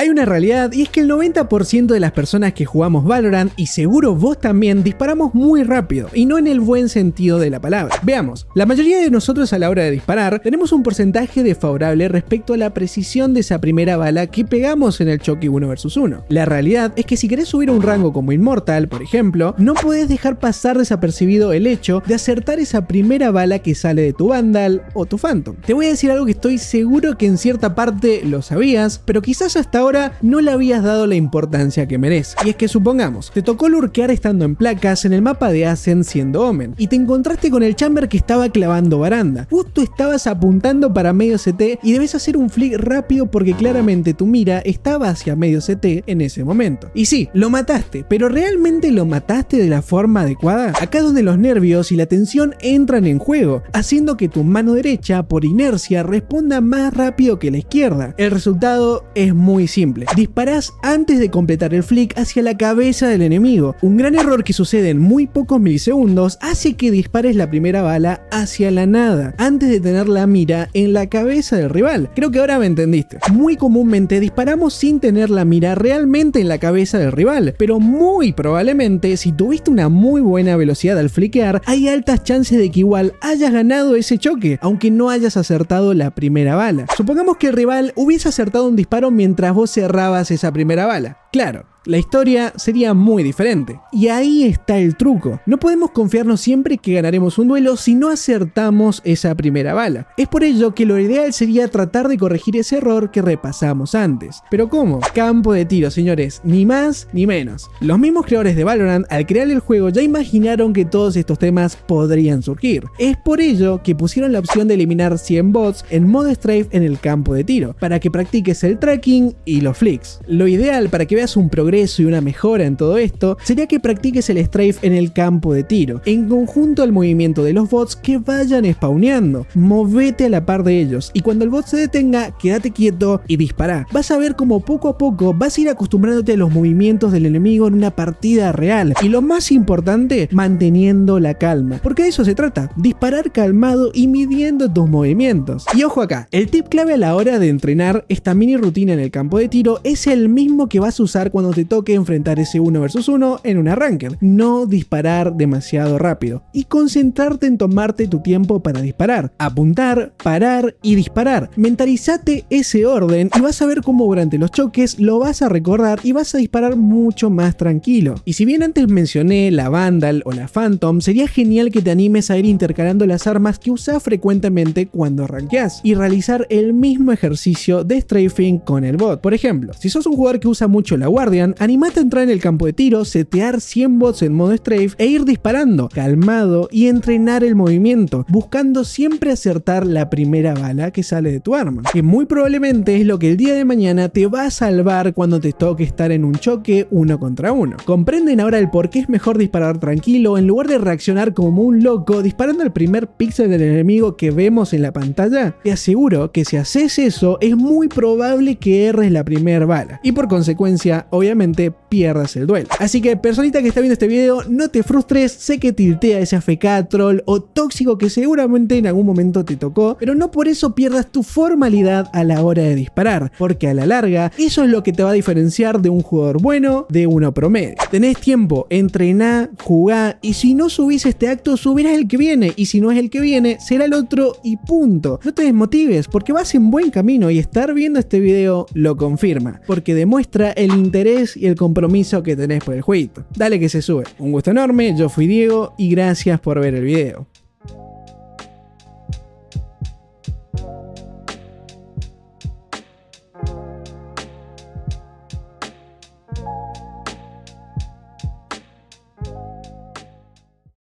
Hay una realidad y es que el 90% de las personas que jugamos Valorant, y seguro vos también, disparamos muy rápido y no en el buen sentido de la palabra. Veamos, la mayoría de nosotros a la hora de disparar tenemos un porcentaje desfavorable respecto a la precisión de esa primera bala que pegamos en el choque 1 vs 1. La realidad es que si querés subir a un rango como Immortal, por ejemplo, no podés dejar pasar desapercibido el hecho de acertar esa primera bala que sale de tu Vandal o tu Phantom. Te voy a decir algo que estoy seguro que en cierta parte lo sabías, pero quizás hasta ahora no le habías dado la importancia que merece. Y es que supongamos, te tocó lurkear estando en placas en el mapa de Ascent siendo Omen, y te encontraste con el Chamber que estaba clavando baranda. Justo estabas apuntando para medio CT y debes hacer un flick rápido porque claramente tu mira estaba hacia medio CT en ese momento. Y sí, lo mataste, pero ¿realmente lo mataste de la forma adecuada? Acá es donde los nervios y la tensión entran en juego, haciendo que tu mano derecha, por inercia, responda más rápido que la izquierda. El resultado es muy simple. Disparás antes de completar el flick hacia la cabeza del enemigo. Un gran error que sucede en muy pocos milisegundos hace que dispares la primera bala hacia la nada, antes de tener la mira en la cabeza del rival. Creo que ahora me entendiste. Muy comúnmente disparamos sin tener la mira realmente en la cabeza del rival, pero muy probablemente si tuviste una muy buena velocidad al flickear, hay altas chances de que igual hayas ganado ese choque, aunque no hayas acertado la primera bala. Supongamos que el rival hubiese acertado un disparo mientras vos cerrabas esa primera bala. Claro, la historia sería muy diferente. Y ahí está el truco. No podemos confiarnos siempre que ganaremos un duelo si no acertamos esa primera bala. Es por ello que lo ideal sería tratar de corregir ese error que repasamos antes. ¿Pero cómo? Campo de tiro, señores. Ni más ni menos. Los mismos creadores de Valorant, al crear el juego, ya imaginaron que todos estos temas podrían surgir. Es por ello que pusieron la opción de eliminar 100 bots en modo strafe en el campo de tiro, para que practiques el tracking y los flicks. Lo ideal para que veas un progreso y una mejora en todo esto sería que practiques el strafe en el campo de tiro, en conjunto al movimiento de los bots que vayan spawneando. Movete a la par de ellos y cuando el bot se detenga, quédate quieto y dispara. Vas a ver como poco a poco vas a ir acostumbrándote a los movimientos del enemigo en una partida real y lo más importante, manteniendo la calma, porque de eso se trata, disparar calmado y midiendo tus movimientos. Y ojo acá, el tip clave a la hora de entrenar esta mini rutina en el campo de tiro es el mismo que vas a usar cuando te toque enfrentar ese 1 vs 1 en una ranked. No disparar demasiado rápido y concentrarte en tomarte tu tiempo para disparar, apuntar, parar y disparar. Mentalizate ese orden y vas a ver cómo durante los choques lo vas a recordar y vas a disparar mucho más tranquilo. Y si bien antes mencioné la Vandal o la Phantom, sería genial que te animes a ir intercalando las armas que usas frecuentemente cuando rankeás y realizar el mismo ejercicio de strafing con el bot. Por ejemplo, si sos un jugador que usa mucho la Guardian, animate a entrar en el campo de tiro, setear 100 bots en modo strafe e ir disparando, calmado y entrenar el movimiento, buscando siempre acertar la primera bala que sale de tu arma, que muy probablemente es lo que el día de mañana te va a salvar cuando te toque estar en un choque 1 contra 1. ¿Comprenden ahora el por qué es mejor disparar tranquilo en lugar de reaccionar como un loco disparando al primer píxel del enemigo que vemos en la pantalla? Te aseguro que si haces eso es muy probable que erres la primera bala y por consecuencia obviamente pierdas el duelo. Así que personita que está viendo este video, no te frustres, sé que tiltea ese AFK troll o tóxico que seguramente en algún momento te tocó, pero no por eso pierdas tu formalidad a la hora de disparar, porque a la larga eso es lo que te va a diferenciar de un jugador bueno de uno promedio. Tenés tiempo, entrená, jugá y si no subís este acto subirás el que viene y si no es el que viene será el otro y punto. No te desmotives porque vas en buen camino y estar viendo este video lo confirma, porque demuestra el interés y el compromiso que tenés por el jueguito. Dale que se sube. Un gusto enorme, yo fui Diego y gracias por ver el video.